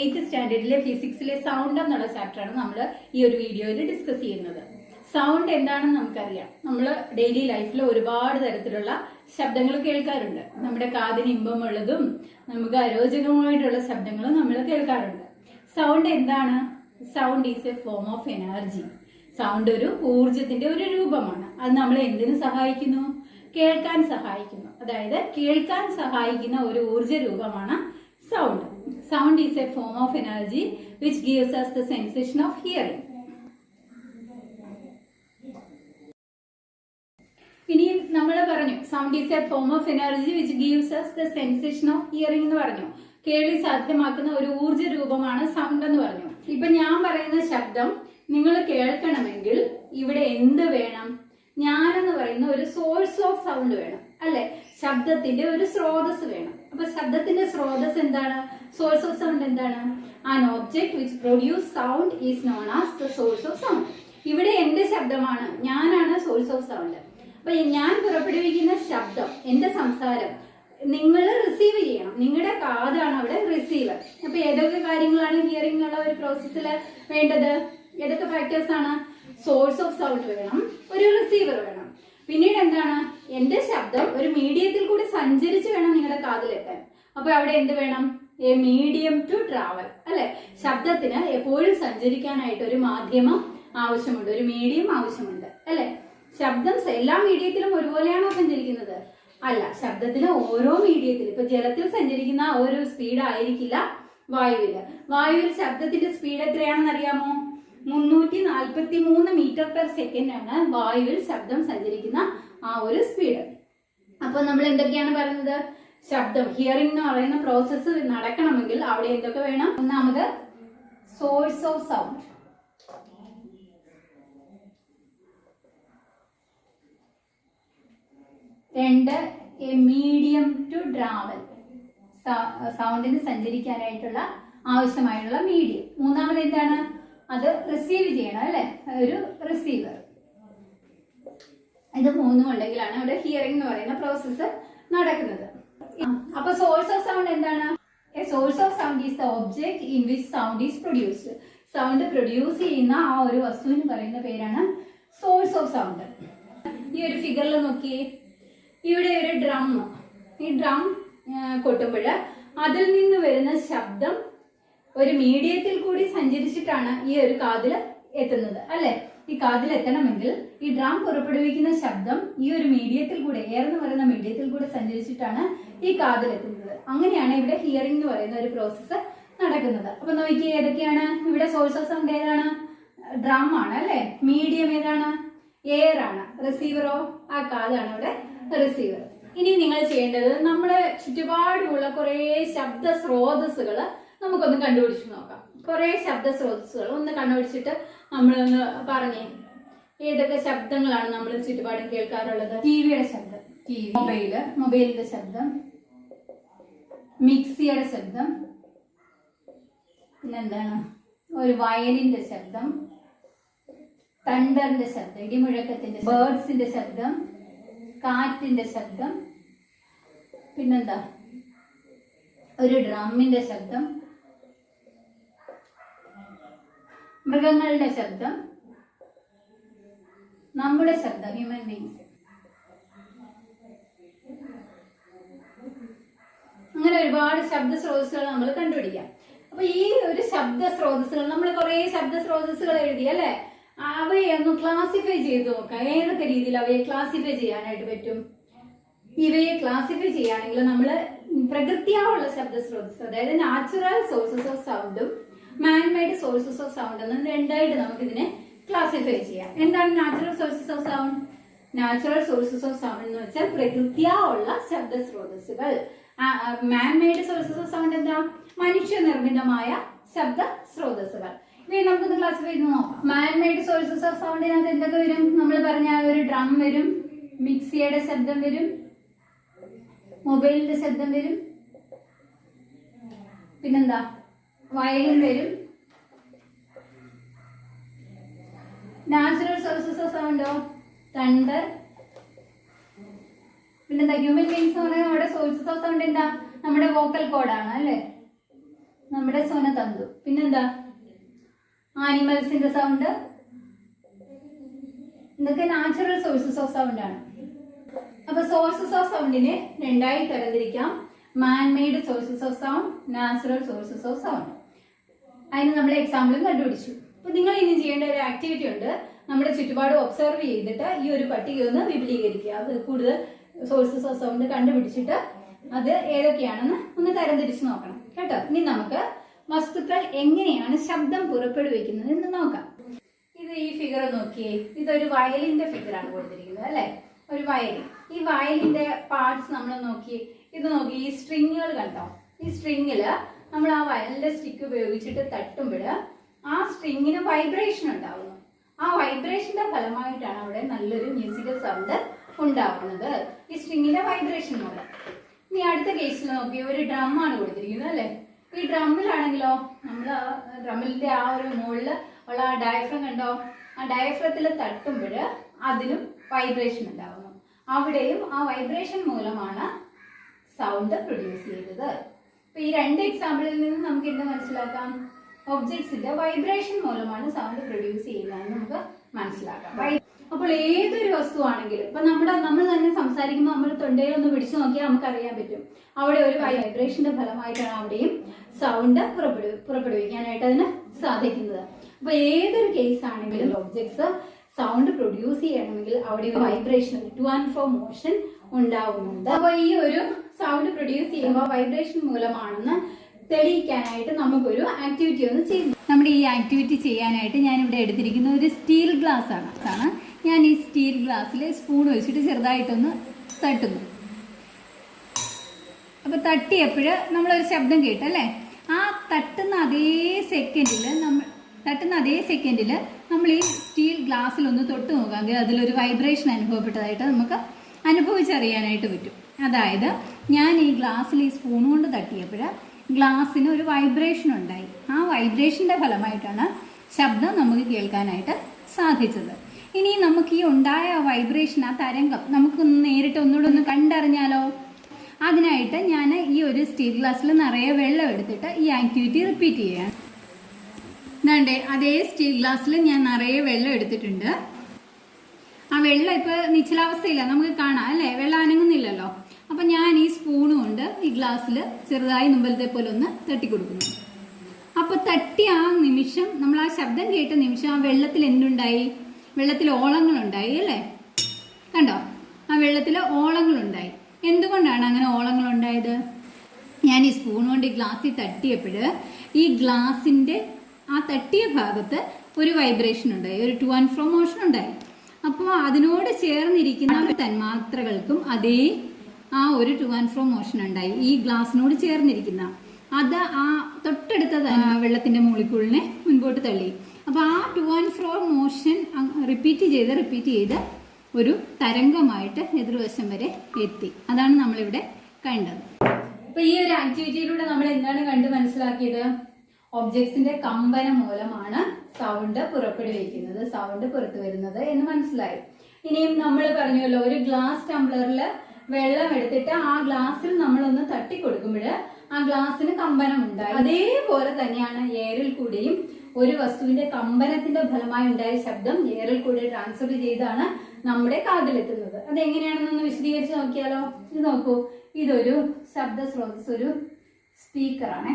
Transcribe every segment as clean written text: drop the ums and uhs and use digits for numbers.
8th സ്റ്റാൻഡേർഡിലെ ഫിസിക്സിലെ sound എന്നുള്ള ചാപ്റ്ററാണ് നമ്മൾ ഈ ഒരു വീഡിയോയിൽ ഡിസ്കസ് ചെയ്യുന്നത്. സൗണ്ട് എന്താണെന്ന് നമുക്കറിയാം. നമ്മൾ ഡെയിലി ലൈഫിൽ ഒരുപാട് തരത്തിലുള്ള ശബ്ദങ്ങൾ കേൾക്കാറുണ്ട്. നമ്മുടെ കാതിന് ഇമ്പമുള്ളതും നമുക്ക് അരോചകമായിട്ടുള്ള ശബ്ദങ്ങളും നമ്മൾ കേൾക്കാറുണ്ട്. സൗണ്ട് എന്താണ്? Sound is A form of energy. Sound ഒരു ഊർജത്തിന്റെ ഒരു രൂപമാണ്. അത് നമ്മളെ എന്തിനു സഹായിക്കുന്നു? കേൾക്കാൻ സഹായിക്കുന്നു. അതായത് കേൾക്കാൻ സഹായിക്കുന്ന ഒരു ഊർജ രൂപമാണ് sound. Sound is a form of energy which gives us the sensation of hearing. ഇനി നമ്മൾ പറഞ്ഞു sound is A form of energy which gives us the sensation of hearing എന്ന് പറഞ്ഞു. കേൾവി സാധ്യമാക്കുന്ന ഒരു ഊർജ രൂപമാണ് സൗണ്ട് എന്ന് പറഞ്ഞു. ഇപ്പൊ ഞാൻ പറയുന്ന ശബ്ദം നിങ്ങൾ കേൾക്കണമെങ്കിൽ ഇവിടെ എന്ത് വേണം? ഞാനെന്ന് പറയുന്ന ഒരു സോഴ്സ് ഓഫ് സൗണ്ട് വേണം, അല്ലെ? ശബ്ദത്തിന്റെ ഒരു സ്രോതസ് വേണം. അപ്പൊ ശബ്ദത്തിന്റെ സ്രോതസ് എന്താണ്? സോഴ്സ് ഓഫ് സൗണ്ട് എന്താണ്? An object which produce sound is known as the source of sound. ഇവിടെ എന്റെ ശബ്ദമാണ്, ഞാനാണ് സോഴ്സ് ഓഫ് സൗണ്ട്. അപ്പൊ ഞാൻ പുറപ്പെടുവിക്കുന്ന ശബ്ദം, എന്റെ സംസാരം നിങ്ങൾ റിസീവ് ചെയ്യണം. നിങ്ങളുടെ കാതാണ് അവിടെ റിസീവർ. അപ്പൊ ഏതൊക്കെ കാര്യങ്ങളാണ് ഹിയറിംഗ് ഉള്ള ഒരു പ്രോസസ്സിൽ വേണ്ടത്? ഏതൊക്കെ ഫാക്ടേഴ്സ് ആണ്? സോഴ്സ് ഓഫ് സൗണ്ട് വേണം, ഒരു റിസീവർ വേണം. പിന്നീട് എന്താണ്? എന്റെ ശബ്ദം ഒരു മീഡിയത്തിൽ കൂടി സഞ്ചരിച്ച് വേണം നിങ്ങളുടെ കാതിലെത്താൻ. അപ്പൊ അവിടെ എന്ത് വേണം? എ മീഡിയം ടു ട്രാവൽ, അല്ലെ? ശബ്ദത്തിന് എപ്പോഴും സഞ്ചരിക്കാനായിട്ട് ഒരു മാധ്യമം ആവശ്യമുണ്ട്, ഒരു മീഡിയം ആവശ്യമുണ്ട്, അല്ലെ? ശബ്ദം എല്ലാ മീഡിയത്തിലും ഒരുപോലെയാണോ സഞ്ചരിക്കുന്നത്? അല്ല. ശബ്ദത്തിന് ഓരോ മീഡിയത്തിലും, ഇപ്പൊ ജലത്തിൽ സഞ്ചരിക്കുന്ന ഒരു സ്പീഡ് ആയിരിക്കില്ല വായുവില്. വായുവിൽ ശബ്ദത്തിന്റെ സ്പീഡ് എത്രയാണെന്ന് അറിയാമോ? 343 മീറ്റർ പെർ സെക്കൻഡ് ആണ് വായുവിൽ ശബ്ദം സഞ്ചരിക്കുന്ന ആ ഒരു സ്പീഡ്. അപ്പൊ നമ്മൾ എന്തൊക്കെയാണ് പറയുന്നത്? ശബ്ദം, ഹിയറിംഗ് എന്ന് പറയുന്ന പ്രോസസ്സ് നടക്കണമെങ്കിൽ അവിടെ എന്തൊക്കെ വേണം? ഒന്നാമത് സോഴ്സ് ഓഫ് സൗണ്ട്, രണ്ട് എ മീഡിയം ടു ട്രാവൽ, സൗണ്ടിന് സഞ്ചരിക്കാനായിട്ടുള്ള ആവശ്യമായുള്ള മീഡിയം. മൂന്നാമത് എന്താണ്? അത് റിസീവ് ചെയ്യണം, അല്ലെ? ഒരു റിസീവർ. ഇത് മൂന്നും ഉണ്ടെങ്കിലാണ് അവിടെ ഹിയറിംഗ് എന്ന് പറയുന്ന പ്രോസസ്സ് നടക്കുന്നത്. അപ്പൊ സോഴ്സ് ഓഫ് സൗണ്ട് എന്താണ്? A source of sound is the object in which sound is produced. Sound produce ചെയ്യുന്ന ആ ഒരു വസ്തുവിന് പറയുന്ന പേരാണ് സോഴ്സ് ഓഫ് സൗണ്ട്. ഈ ഒരു ഫിഗറിൽ നോക്കിയേ, ഇവിടെ ഒരു ഡ്രം. ഈ ഡ്രം കൊട്ടുമ്പോൾ അതിൽ നിന്ന് വരുന്ന ശബ്ദം ഒരു മീഡിയത്തിൽ കൂടി സഞ്ചരിച്ചിട്ടാണ് ഈ ഒരു കാതിൽ എത്തുന്നത്, അല്ലെ? ഈ കാതിൽ എത്തണമെങ്കിൽ ഈ ഡ്രം പുറപ്പെടുവിക്കുന്ന ശബ്ദം ഈ ഒരു മീഡിയത്തിൽ കൂടെ, എയർ എന്ന് പറയുന്ന മീഡിയത്തിൽ കൂടെ സഞ്ചരിച്ചിട്ടാണ് ഈ കാതിൽ എത്തുന്നത്. അങ്ങനെയാണ് ഇവിടെ ഹിയറിംഗ് എന്ന് പറയുന്ന ഒരു പ്രോസസ്സ് നടക്കുന്നത്. അപ്പൊ നോക്കിയേ, ഏതൊക്കെയാണ് ഇവിടെ? സോഴ്സ് ഓഫ് സൗണ്ട് ഏതാണ്? ഡ്രം ആണ്, അല്ലെ? മീഡിയം ഏതാണ്? എയർ ആണ്. റിസീവറോ? ആ കാതാണ് ഇവിടെ റിസീവർ. ഇനി നിങ്ങൾ ചെയ്യേണ്ടത്, നമ്മുടെ ചുറ്റുപാടുമുള്ള കുറെ ശബ്ദ സ്രോതസ്സുകൾ നമുക്കൊന്ന് കണ്ടുപിടിച്ച് നോക്കാം. കുറെ ശബ്ദ സ്രോതസ്സുകൾ ഒന്ന് കണ്ടുപിടിച്ചിട്ട് നമ്മളൊന്ന് പറഞ്ഞേ, ഏതൊക്കെ ശബ്ദങ്ങളാണ് നമ്മൾ ചുറ്റുപാടും കേൾക്കാറുള്ളത്? ടിവിയുടെ ശബ്ദം, മൊബൈലിന്റെ ശബ്ദം, മിക്സിയുടെ ശബ്ദം, പിന്നെന്താണ്? ഒരു വയലിന്റെ ശബ്ദം, തണ്ടറിന്റെ ശബ്ദം, ഇടിമുഴക്കത്തിന്റെ, ബേർഡ്സിന്റെ ശബ്ദം, കാറ്റിന്റെ ശബ്ദം, പിന്നെന്താ? ഒരു ഡ്രമ്മിന്റെ ശബ്ദം, മൃഗങ്ങളുടെ ശബ്ദം, നമ്മുടെ ശബ്ദം, ഹ്യൂമൻ ബീങ്സ്. അങ്ങനെ ഒരുപാട് ശബ്ദ സ്രോതസ്സുകൾ നമ്മൾ കണ്ടുപിടിക്കാം. അപ്പൊ ഈ ഒരു ശബ്ദ സ്രോതസ്സുകൾ, നമ്മൾ കുറെ ശബ്ദ സ്രോതസ്സുകൾ എഴുതി, അല്ലെ? അവയെ ഒന്ന് ക്ലാസിഫൈ ചെയ്ത് നോക്കാം. ഏതൊക്കെ രീതിയിൽ അവയെ ക്ലാസിഫൈ ചെയ്യാനായിട്ട് പറ്റും? ഇവയെ ക്ലാസിഫൈ ചെയ്യുകയാണെങ്കിൽ നമ്മൾ പ്രകൃതിയാവുള്ള ശബ്ദ സ്രോതസ്, അതായത് നാച്ചുറൽ സോഴ്സസ് ഓഫ് സൗണ്ടും മാൻമെയ്ഡ് സോഴ്സസ് ഓഫ് സൗണ്ട് എന്നും രണ്ടായിട്ട് നമുക്കിതിനെ ക്ലാസിഫൈ ചെയ്യാം. എന്താണ് natural sources of sound? Natural sources of sound എന്ന് വെച്ചാൽ പ്രകൃതിയാവുള്ള ശബ്ദ സ്രോതസ്സുകൾ. മാൻമെയ്ഡ് സോഴ്സസ് ഓഫ് സൗണ്ട് എന്താ? മനുഷ്യനിർമ്മിതമായ ശബ്ദ സ്രോതസ്സുകൾ. ഇവയെ നമുക്കൊന്ന് ക്ലാസിഫൈ ചെയ്ത് നോക്കാം. മാൻമെയ്ഡ് സോഴ്സസ് ഓഫ് സൗണ്ടിനകത്ത് എന്തൊക്കെ വരും? നമ്മൾ പറഞ്ഞ ഒരു ഡ്രം വരും, മിക്സിയുടെ ശബ്ദം വരും, മൊബൈലിന്റെ ശബ്ദം വരും, പിന്നെന്താ? വയലിൻ വരും. നാച്ചുറൽ സോഴ്സസ് ഓഫ് സൗണ്ടോ? തണ്ടർ. പിന്നെന്താ? ഹ്യൂമൻ ബീങ്സ് എന്ന് പറയുന്നത് അവിടെ സോഴ്സസ് ഓഫ് സൗണ്ട് എന്താ? നമ്മുടെ വോക്കൽ കോഡാണ്, അല്ലെ? നമ്മുടെ സ്വനതന്തു. പിന്നെന്താ? ആനിമൽസിന്റെ സൗണ്ട്. ഇതൊക്കെ നാച്ചുറൽ സോഴ്സസ് ഓഫ് സൗണ്ട് ആണ്. അപ്പൊ സോഴ്സസ് ഓഫ് സൗണ്ടിനെ രണ്ടായി തരംതിരിക്കാം. മാൻ made sources of sound, natural sources of sound. അതിന് നമ്മൾ എക്സാമ്പിളും കണ്ടുപിടിച്ചു. അപ്പൊ നിങ്ങൾ ഇനി ചെയ്യേണ്ട ഒരു ആക്ടിവിറ്റി ഉണ്ട്. നമ്മുടെ ചുറ്റുപാട് ഒബ്സർവ് ചെയ്തിട്ട് ഈ ഒരു പട്ടിക ഒന്ന് വിപുലീകരിക്കുക. അത് കൂടുതൽ സോഴ്സസ് ഓഫ് സൗണ്ട് കണ്ടുപിടിച്ചിട്ട് അത് ഏതൊക്കെയാണെന്ന് ഒന്ന് തരംതിരിച്ച് നോക്കണം കേട്ടോ. ഇനി നമുക്ക് വസ്തുക്കൾ എങ്ങനെയാണ് ശബ്ദം പുറപ്പെടുവിക്കുന്നത് എന്ന് നോക്കാം. ഇത് ഈ ഫിഗർ നോക്കിയേ. ഇതൊരു വയലിന്റെ ഫിഗറാണ് കൊടുത്തിരിക്കുന്നത് അല്ലെ, ഒരു വയലിൻ. ഈ വയലിന്റെ പാർട്സ് നമ്മൾ നോക്കി. ഇത് നോക്കി, ഈ സ്ട്രിങ്ങുകൾ കണ്ടോ? ഈ സ്ട്രിങ്ങില് നമ്മൾ ആ വയലിന്റെ സ്റ്റിക്ക് ഉപയോഗിച്ചിട്ട് തട്ടുമ്പോൾ ആ സ്ട്രിങ്ങിന് വൈബ്രേഷൻ ഉണ്ടാവുന്നു. ആ വൈബ്രേഷന്റെ ഫലമായിട്ടാണ് അവിടെ നല്ലൊരു മ്യൂസിക്കൽ സൗണ്ട് ഉണ്ടാവുന്നത്, ഈ സ്ട്രിങ്ങിന്റെ വൈബ്രേഷൻ മൂലം. ഇനി അടുത്ത കേസിൽ നോക്കി, ഒരു ഡ്രമ്മാണ് കൊടുത്തിരിക്കുന്നത് അല്ലെ. ഈ ഡ്രമ്മിലാണെങ്കിലോ നമ്മൾ ഡ്രമ്മിന്റെ ആ ഒരു മുകളില് ഉള്ള ആ ഡയഫ്രം കണ്ടോ? ആ ഡയഫ്രത്തിൽ തട്ടുമ്പോൾ അതിനും വൈബ്രേഷൻ ഉണ്ടാവുന്നു. അവിടെയും ആ വൈബ്രേഷൻ മൂലമാണ് സൗണ്ട് പ്രൊഡ്യൂസ് ചെയ്തത്. അപ്പൊ ഈ രണ്ട് എക്സാമ്പിളിൽ നിന്ന് നമുക്ക് എന്ത് മനസ്സിലാക്കാം? ഒബ്ജക്ട്സിന്റെ വൈബ്രേഷൻ മൂലമാണ് സൗണ്ട് പ്രൊഡ്യൂസ് ചെയ്യുന്നതെന്ന് നമുക്ക് മനസ്സിലാക്കാം. അപ്പോൾ ഏതൊരു വസ്തുവാണെങ്കിലും ഇപ്പൊ നമ്മൾ തന്നെ സംസാരിക്കുമ്പോൾ നമ്മൾ തൊണ്ടയിലൊന്ന് പിടിച്ചു നോക്കിയാൽ നമുക്ക് അറിയാൻ പറ്റും അവിടെ ഒരു വൈബ്രേഷന്റെ ഫലമായിട്ടാണ് അവിടെയും സൗണ്ട് പുറപ്പെടുവിക്കാനായിട്ട് അതിന് സാധിക്കുന്നത്. അപ്പൊ ഏതൊരു കേസ് ആണെങ്കിലും ഒബ്ജക്ട്സ് സൗണ്ട് പ്രൊഡ്യൂസ് ചെയ്യണമെങ്കിൽ അവിടെ ഒരു vibration, two and fro motion ഉണ്ടാവുന്നുണ്ട്. അപ്പൊ ഈ ഒരു സൗണ്ട് പ്രൊഡ്യൂസ് ചെയ്യുമ്പോൾ വൈബ്രേഷൻ മൂലമാണെന്ന് തെളിയിക്കാനായിട്ട് നമുക്കൊരു ആക്ടിവിറ്റി ഒന്ന് ചെയ്യും. നമ്മുടെ ഈ ആക്ടിവിറ്റി ചെയ്യാനായിട്ട് ഞാൻ ഇവിടെ എടുത്തിരിക്കുന്ന ഒരു സ്റ്റീൽ ഗ്ലാസ് ആണ്. ഞാൻ ഈ സ്റ്റീൽ ഗ്ലാസ്സിൽ സ്പൂൺ വെച്ചിട്ട് ചെറുതായിട്ടൊന്ന് തട്ടുന്നു. അപ്പൊ തട്ടിയപ്പോൾ നമ്മളൊരു ശബ്ദം കേട്ടല്ലേ? ആ തട്ടുന്ന അതേ സെക്കൻഡിൽ നമ്മൾ ഈ സ്റ്റീൽ ഗ്ലാസ്സിലൊന്ന് തൊട്ട് നോക്കാമെങ്കിൽ അതിലൊരു വൈബ്രേഷൻ അനുഭവപ്പെട്ടതായിട്ട് നമുക്ക് അനുഭവിച്ചറിയാനായിട്ട് പറ്റും. അതായത് ഞാൻ ഈ ഗ്ലാസ്സിൽ ഈ സ്പൂൺ കൊണ്ട് തട്ടിയപ്പോൾ ഗ്ലാസ്സിന് ഒരു വൈബ്രേഷൻ ഉണ്ടായി. ആ വൈബ്രേഷന്റെ ഫലമായിട്ടാണ് ശബ്ദം നമുക്ക് കേൾക്കാനായിട്ട് സാധിച്ചത്. ഇനി നമുക്ക് ഈ ഉണ്ടായ വൈബ്രേഷൻ, ആ തരംഗം നമുക്ക് നേരിട്ട് ഒന്നുകൂടെ ഒന്ന് കണ്ടറിഞ്ഞാലോ? അതിനായിട്ട് ഞാൻ ഈ ഒരു സ്റ്റീൽ ഗ്ലാസ്സിൽ നിറയെ വെള്ളം എടുത്തിട്ട് ഈ ആക്ടിവിറ്റി റിപ്പീറ്റ് ചെയ്യുകയാണ്. ഇതാണ്ടേ, അതേ സ്റ്റീൽ ഗ്ലാസ്സിൽ ഞാൻ നിറയെ വെള്ളം എടുത്തിട്ടുണ്ട്. ആ വെള്ളം ഇപ്പൊ നിശ്ചലാവസ്ഥയില്ല, നമുക്ക് കാണാം അല്ലേ? വെള്ളം അനങ്ങുന്നില്ലല്ലോ. അപ്പൊ ഞാൻ ഈ സ്പൂൺ കൊണ്ട് ഈ ഗ്ലാസ്സിൽ ചെറുതായി മുമ്പലത്തെ പോലെ ഒന്ന് തട്ടിക്കൊടുക്കുന്നു. അപ്പൊ തട്ടി ആ നിമിഷം, നമ്മൾ ആ ശബ്ദം കേട്ട നിമിഷം ആ വെള്ളത്തിൽ എന്തുണ്ടായി? വെള്ളത്തിൽ ഓളങ്ങളുണ്ടായി അല്ലേ? കണ്ടോ? ആ വെള്ളത്തിൽ ഓളങ്ങളുണ്ടായി. എന്തുകൊണ്ടാണ് അങ്ങനെ ഓളങ്ങൾ ഉണ്ടായത്? ഞാൻ ഈ സ്പൂൺ കൊണ്ട് ഈ ഗ്ലാസ്സിൽ തട്ടിയപ്പോൾ ഈ ഗ്ലാസിന്റെ ആ തട്ടിയ ഭാഗത്ത് ഒരു വൈബ്രേഷൻ ഉണ്ടായി, ഒരു ടു ആൻഡ് ഫ്രോ മോഷൻ ഉണ്ടായി. അപ്പോൾ അതിനോട് ചേർന്നിരിക്കുന്ന തന്മാത്രകൾക്കും അതേ ആ ഒരു ടു ആൻഡ് ഫ്രോ മോഷൻ ഉണ്ടായി. ഈ ഗ്ലാസിനോട് ചേർന്നിരിക്കുന്ന അത് ആ തൊട്ടടുത്ത വെള്ളത്തിന്റെ മോളിക്യൂളിനെ മുൻപോട്ട് തള്ളി. അപ്പൊ ആ two and fro motion repeat ചെയ്ത് ഒരു തരംഗമായിട്ട് എതിർവശം വരെ എത്തി. അതാണ് നമ്മളിവിടെ കണ്ടത്. അപ്പൊ ഈ ഒരു ആക്ടിവിറ്റിയിലൂടെ നമ്മൾ എന്താണ് കണ്ട് മനസ്സിലാക്കിയത്? ഒബ്ജക്ട്സിന്റെ കമ്പനം മൂലമാണ് സൗണ്ട് പുറപ്പെടുവിക്കുന്നത്, സൗണ്ട് പുറത്തു വരുന്നത് എന്ന് മനസ്സിലായി. ഇനിയും നമ്മൾ പറഞ്ഞല്ലോ, ഒരു ഗ്ലാസ് ടംബ്ലറിൽ വെള്ളം എടുത്തിട്ട് ആ ഗ്ലാസ്സിൽ നമ്മളൊന്ന് തട്ടിക്കൊടുക്കുമ്പോൾ ആ ഗ്ലാസ്സിന് കമ്പനം ഉണ്ടായി. അതേപോലെ തന്നെയാണ് എയറിൽ കൂടെയും ഒരു വസ്തുവിന്റെ കമ്പനത്തിന്റെ ഫലമായി ഉണ്ടായ ശബ്ദം എയറിൽ കൂടെ ട്രാൻസ്ഫർ ചെയ്താണ് നമ്മുടെ കാതിലെത്തുന്നത്. അതെങ്ങനെയാണെന്നൊന്ന് വിശദീകരിച്ച് നോക്കിയാലോ? ഇത് നോക്കൂ, ഇതൊരു ശബ്ദ സ്രോതസ്, ഒരു സ്പീക്കറാണ്.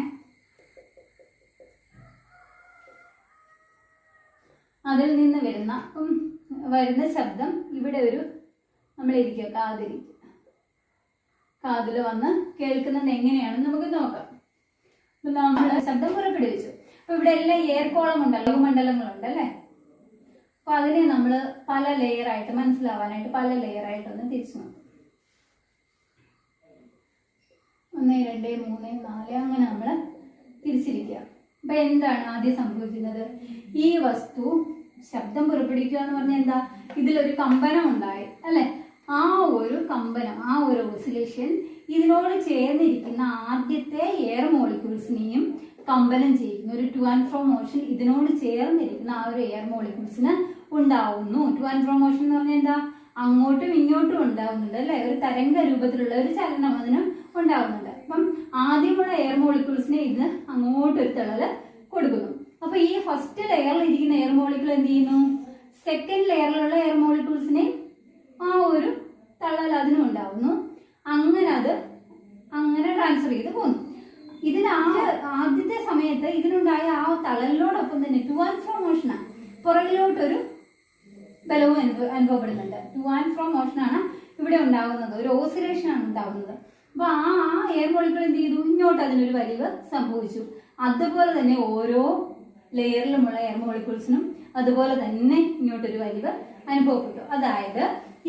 അതിൽ നിന്ന് വരുന്ന ശബ്ദം ഇവിടെ ഒരു നമ്മളിരിക്കുക, കാതിൽ വന്ന് കേൾക്കുന്നത് എങ്ങനെയാണെന്ന് നമുക്ക് നോക്കാം. നമ്മൾ ശബ്ദം പുറപ്പെടുവിച്ചു. അപ്പൊ ഇവിടെ എല്ലാം എയർ കോളം ഉണ്ടല്ലോ, മണ്ഡലങ്ങളുണ്ട് അല്ലെ? അപ്പൊ അതിനെ നമ്മൾ പല ലെയറായിട്ട് മനസ്സിലാവാനായിട്ട് പല ലെയറായിട്ടൊന്ന് തിരിച്ചു നോക്കും. 1, 2, 3, 4 അങ്ങനെ നമ്മൾ തിരിച്ചിരിക്കുക. അപ്പൊ എന്താണ് ആദ്യം സംഭവിക്കുന്നത്? ഈ വസ്തു ശബ്ദം പുറപ്പെടുവിക്കുക എന്ന് പറഞ്ഞാൽ എന്താ? ഇതിലൊരു കമ്പനം ഉണ്ടായി അല്ലെ? ആ ഒരു കമ്പനം, ആ ഒരു ഓസിലേഷൻ ഇതിനോട് ചേർന്നിരിക്കുന്ന ആദ്യത്തെ എയർ മോളിക്യൂൾസിനെയും കമ്പനം ചെയ്യുന്നു. ഒരു ടു ആൻഡ് ഫ്രോ മോഷൻ ഇതിനോട് ചേർന്നിരിക്കുന്ന ആ ഒരു എയർ മോളിക്യൂൾസിന് ഉണ്ടാവുന്നു. ടു ആൻഡ് ഫ്രോ മോഷൻ എന്ന് പറഞ്ഞാൽ എന്താ? അങ്ങോട്ടും ഇങ്ങോട്ടും ഉണ്ടാവുന്നുണ്ട് അല്ലെ? ഒരു തരംഗ രൂപത്തിലുള്ള ഒരു ചലനം അതിന് ഉണ്ടാവുന്നുണ്ട്. അപ്പം ആദ്യമുള്ള എയർ മോളിക്യൂൾസിനെ ഇത് അങ്ങോട്ടൊരു തള്ളല് കൊടുക്കുന്നു. അപ്പൊ ഈ ഫസ്റ്റ് ലെയറിൽ ഇരിക്കുന്ന എയർ മോളിക്യൂൾ എന്ത് ചെയ്യുന്നു? സെക്കൻഡ് ലെയറിലുള്ള എയർ മോളിക്യൂൾസിനെ ആ ഒരു തള്ളൽ അതിനും ഉണ്ടാവുന്നു. അങ്ങനെ ട്രാൻസ്ഫർ ചെയ്ത് പോകുന്നു. ആദ്യത്തെ സമയത്ത് ഇതിനുണ്ടായ ആ തള്ളലിനോടൊപ്പം തന്നെ ടു ആൻഡ് ഫ്രോ മോഷനാണ്, പുറകിലോട്ടൊരു ബലവും അനുഭവപ്പെടുന്നുണ്ട്. ടു ആൻഡ് ഫ്രോ മോഷനാണ് ഇവിടെ ഉണ്ടാകുന്നത്, ഒരു ഓസിലേഷൻ ആണ് ഉണ്ടാകുന്നത്. അപ്പൊ ആ എയർ മോളിക്യൂൾ എന്ത് ചെയ്തു? ഇങ്ങോട്ട് അതിനൊരു വലിവ് സംഭവിച്ചു. അതുപോലെ തന്നെ ഓരോ ലെയറിലുമുള്ള എയർ മോളിക്യൂൾസിനും അതുപോലെ തന്നെ ഇങ്ങോട്ടൊരു വലിവ് അനുഭവപ്പെട്ടു. അതായത്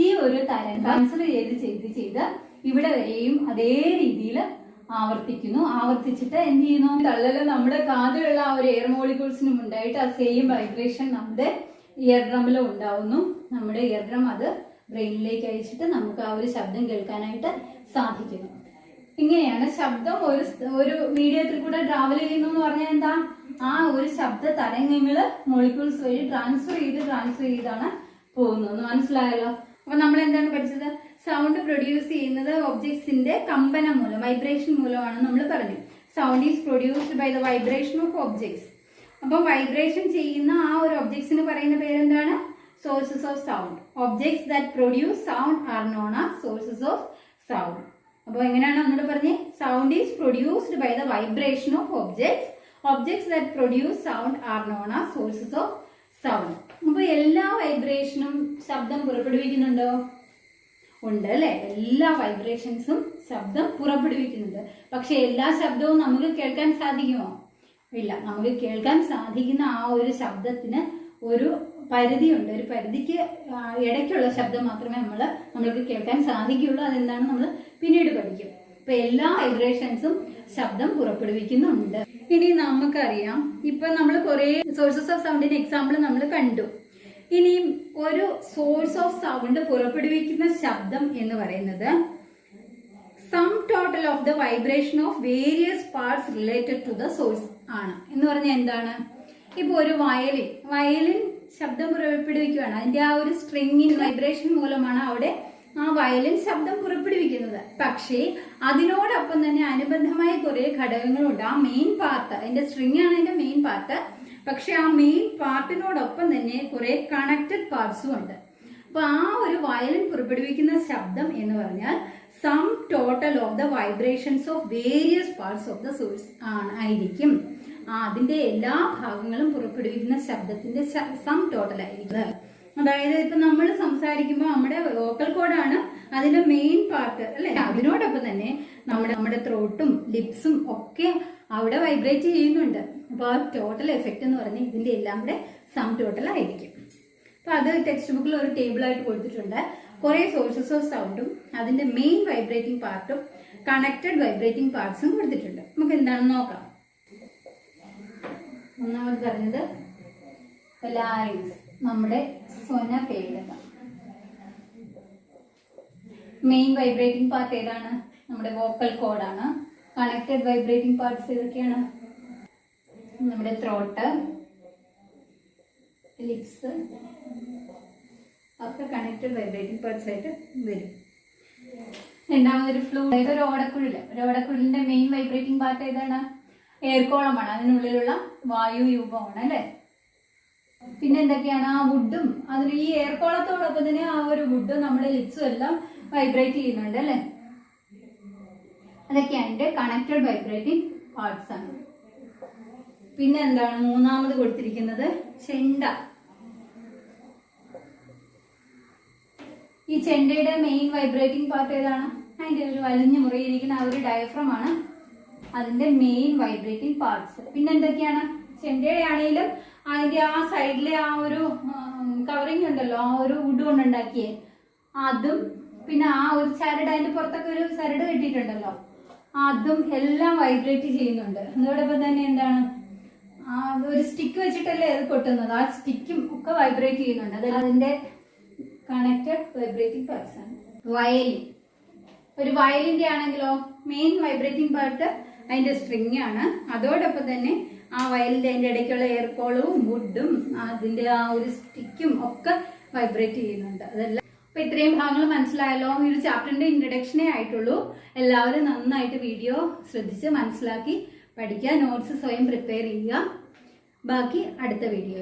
ഈ ഒരു തരം ട്രാൻസ്ഫർ ചെയ്ത് ഇവിടെ വരെയും അതേ രീതിയിൽ ആവർത്തിച്ചിട്ട് എന്ത് ചെയ്യുന്നു? തള്ളല് നമ്മുടെ കാതിലുള്ള ആ ഒരു എയർ മോളിക്യൂൾസിനും ഉണ്ടായിട്ട് ആ സെയിം വൈബ്രേഷൻ നമ്മുടെ ഇയർ ഡ്രമ്മിലും ഉണ്ടാവുന്നു. നമ്മുടെ ഇയർ ഡ്രം അത് ബ്രെയിനിലേക്ക് അയച്ചിട്ട് നമുക്ക് ആ ഒരു ശബ്ദം കേൾക്കാനായിട്ട് സാധിക്കുന്നു. ഇങ്ങനെയാണ് ശബ്ദം ഒരു മീഡിയത്തിൽ കൂടെ ട്രാവൽ ചെയ്യുന്നു എന്ന് പറഞ്ഞാൽ എന്താ? ആ ഒരു ശബ്ദ തരംഗങ്ങള് മോളിക്യൂൾസ് വഴി ട്രാൻസ്ഫർ ചെയ്താണ് പോകുന്നത്. മനസ്സിലായല്ലോ? അപ്പൊ നമ്മൾ എന്താണ് പഠിച്ചത്? സൗണ്ട് പ്രൊഡ്യൂസ് ചെയ്യുന്നത് ഒബ്ജക്ട്സിന്റെ കമ്പനം മൂലം, വൈബ്രേഷൻ മൂലമാണെന്ന് നമ്മൾ പറഞ്ഞു. Sound is produced by the vibration of objects. അപ്പൊ വൈബ്രേഷൻ ചെയ്യുന്ന ആ ഒരു ഒബ്ജക്ട്സിന് പറയുന്ന പേരെന്താണ്? Sources of sound. Objects that produce sound are known as sources of sound. അപ്പോൾ എങ്ങനെയാണ് ഒന്നുകൂടെ പറഞ്ഞേ? Sound is produced by the vibration of objects. Objects that produce sound are known as sources of sound. അപ്പൊ എല്ലാ വൈബ്രേഷനും ശബ്ദം പുറപ്പെടുവിക്കുന്നുണ്ടോ? ഉണ്ട് അല്ലെ? എല്ലാ വൈബ്രേഷൻസും ശബ്ദം പുറപ്പെടുവിക്കുന്നുണ്ട്. പക്ഷെ എല്ലാ ശബ്ദവും നമുക്ക് കേൾക്കാൻ സാധിക്കുമോ? ഇല്ല. നമുക്ക് കേൾക്കാൻ സാധിക്കുന്ന ആ ഒരു ശബ്ദത്തിന് ഒരു പരിധിയുണ്ട്. ഒരു പരിധിക്ക് ഇടയ്ക്കുള്ള ശബ്ദം മാത്രമേ നമ്മൾക്ക് കേൾക്കാൻ സാധിക്കുകയുള്ളൂ. അതെന്താണ് നമ്മൾ പിന്നീട് പഠിക്കും. അപ്പൊ എല്ലാ വൈബ്രേഷൻസും ശബ്ദം പുറപ്പെടുവിക്കുന്നുണ്ട്. ഇനി നമുക്കറിയാം, ഇപ്പൊ നമ്മൾ കുറെ സോഴ്സസ് ഓഫ് സൗണ്ടിന്റെ എക്സാമ്പിൾ നമ്മൾ കണ്ടു. ഇനി ഒരു സോഴ്സ് ഓഫ് സൗണ്ട് പുറപ്പെടുവിക്കുന്ന ശബ്ദം എന്ന് പറയുന്നത് sum total of the vibration of various parts related to the source ആണ്. എന്ന് പറഞ്ഞാൽ എന്താണ്? ഇപ്പൊ ഒരു വയലിൻ ശബ്ദം പുറപ്പെടുവിക്കുകയാണ്. അതിന്റെ ആ ഒരു സ്ട്രിങ്ങിൻ വൈബ്രേഷൻ മൂലമാണ് അവിടെ ആ വയലിൻ ശബ്ദം പുറപ്പെടുവിക്കുന്നത്. പക്ഷേ അതിനോടൊപ്പം തന്നെ അനുബന്ധമായ കുറെ ഘടകങ്ങളുണ്ട്. ആ മെയിൻ പാർട്ട്, അതിന്റെ സ്ട്രിങ് ആണ് അതിന്റെ മെയിൻ പാർട്ട്. പക്ഷെ ആ മെയിൻ പാർട്ടിനോടൊപ്പം തന്നെ കുറെ കണക്റ്റഡ് പാർട്സും ഉണ്ട്. അപ്പൊ ആ ഒരു വയലിൻ പുറപ്പെടുവിക്കുന്ന ശബ്ദം എന്ന് പറഞ്ഞാൽ some total of the vibrations of various parts of the source ആയിരിക്കും. അതിന്റെ എല്ലാ ഭാഗങ്ങളും പുറപ്പെടുവിക്കുന്ന ശബ്ദത്തിന്റെ സം ടോട്ടൽ ആയിരിക്കും. അതായത് ഇപ്പൊ നമ്മൾ സംസാരിക്കുമ്പോൾ നമ്മുടെ വോക്കൽ കോഡാണ് അതിന്റെ മെയിൻ പാർട്ട് അല്ലെ? അതിനോടൊപ്പം തന്നെ നമ്മുടെ ത്രോട്ടും ലിപ്സും ഒക്കെ അവിടെ വൈബ്രേറ്റ് ചെയ്യുന്നുണ്ട്. അപ്പൊ ആ ടോട്ടൽ എഫക്റ്റ് എന്ന് പറഞ്ഞാൽ ഇതിന്റെ എല്ലാം കൂടെ സം ടോട്ടൽ ആയിരിക്കും. അപ്പൊ അത് ടെക്സ്റ്റ് ബുക്കിൽ ഒരു ടേബിൾ ആയിട്ട് കൊടുത്തിട്ടുണ്ട്. കുറെ സോഴ്സസ് ഓഫ് സൗണ്ടും അതിന്റെ മെയിൻ വൈബ്രേറ്റിംഗ് പാർട്ടും കണക്റ്റഡ് വൈബ്രേറ്റിംഗ് പാർട്സും കൊടുത്തിട്ടുണ്ട്. നമുക്ക് എന്താണെന്ന് നോക്കാം. ഒന്നാമത് പറഞ്ഞത് ലാരിങ്സ്, നമ്മുടെ സ്വനപേടകം. മെയിൻ വൈബ്രേറ്റിംഗ് പാർട്ട് ഏതാണ്? നമ്മുടെ വോക്കൽ കോഡാണ്. കണക്റ്റഡ് വൈബ്രേറ്റിംഗ് പാർട്സ് ഏതൊക്കെയാണ്? നമ്മുടെ ത്രോട്ട്, ലിപ്സ് ഒക്കെ കണക്റ്റഡ് വൈബ്രേറ്റിംഗ് പാർട്സ് ആയിട്ട് വരും. രണ്ടാമതൊരു ഫ്ലൂയിഡ്, ഒരു ഓടക്കുഴലിന്റെ മെയിൻ വൈബ്രേറ്റിംഗ് പാർട്ട് ഏതാണ്? എയർ കോളമാണ്. അതിനുള്ളിലുള്ള വായുയൂപമാണ് അല്ലെ? പിന്നെ എന്തൊക്കെയാണ്? ആ വുഡും അതിന് ഈ എയർ കോളത്തോടൊപ്പം തന്നെ ആ ഒരു വുഡ് നമ്മുടെ ലിപ്സും എല്ലാം വൈബ്രേറ്റ് ചെയ്യുന്നുണ്ട് അല്ലെ? അതൊക്കെയാണ് അതിന്റെ കണക്റ്റഡ് വൈബ്രേറ്റിംഗ് പാർട്സ് ആണ്. പിന്നെ എന്താണ് മൂന്നാമത് കൊടുത്തിരിക്കുന്നത്? ചെണ്ട. ഈ ചെണ്ടയുടെ മെയിൻ വൈബ്രേറ്റിംഗ് പാർട്ട് ഏതാണ്? അതിന്റെ ഒരു വലിഞ്ഞു മുറിയിരിക്കുന്ന ആ ഒരു ഡയഫ്രം ആണ് അതിന്റെ മെയിൻ വൈബ്രേറ്റിംഗ് പാർട്സ്. പിന്നെ എന്തൊക്കെയാണ്? ചെണ്ടയുടെ ആണെങ്കിലും അതിന്റെ ആ സൈഡിലെ ആ ഒരു കവറിങ് ഉണ്ടല്ലോ, ആ ഒരു വുഡ് കൊണ്ടുണ്ടാക്കിയേ, അതും പിന്നെ ആ ഒരു ചരട്, അതിന്റെ പുറത്തൊക്കെ ഒരു ചരട് കെട്ടിയിട്ടുണ്ടല്ലോ, അതും എല്ലാം വൈബ്രേറ്റ് ചെയ്യുന്നുണ്ട്. അതോടൊപ്പം തന്നെ എന്താണ്? ഒരു സ്റ്റിക്ക് വെച്ചിട്ടല്ലേ അത് കൊട്ടുന്നത്, ആ സ്റ്റിക്കും ഒക്കെ വൈബ്രേറ്റ് ചെയ്യുന്നുണ്ട്. അത് അതിന്റെ കണക്റ്റഡ് വൈബ്രേറ്റിംഗ് പാർട്സ് ആണ്. വയലിൻ, ഒരു വയലിന്റെ ആണെങ്കിലോ മെയിൻ വൈബ്രേറ്റിംഗ് പാർട്ട് അതിന്റെ സ്ട്രിങ് ആണ്. അതോടൊപ്പം തന്നെ ആ വയലിന്റെ അതിന്റെ ഇടയ്ക്കുള്ള എയർ കോളവും വുഡും അതിന്റെ ആ ഒരു സ്റ്റിക്കും ഒക്കെ വൈബ്രേറ്റ് ചെയ്യുന്നുണ്ട്. അതെല്ലാം അപ്പൊ ഇത്രയും ഭാഗങ്ങൾ മനസ്സിലായല്ലോ. ഈ ഒരു ചാപ്റ്ററിന്റെ ഇൻട്രഡക്ഷനേ ആയിട്ടുള്ളൂ. എല്ലാവരും നന്നായിട്ട് വീഡിയോ ശ്രദ്ധിച്ച് മനസ്സിലാക്കി പഠിക്കുക. നോട്ട്സ് സ്വയം പ്രിപ്പയർ ചെയ്യുക. ബാക്കി അടുത്ത വീഡിയോ.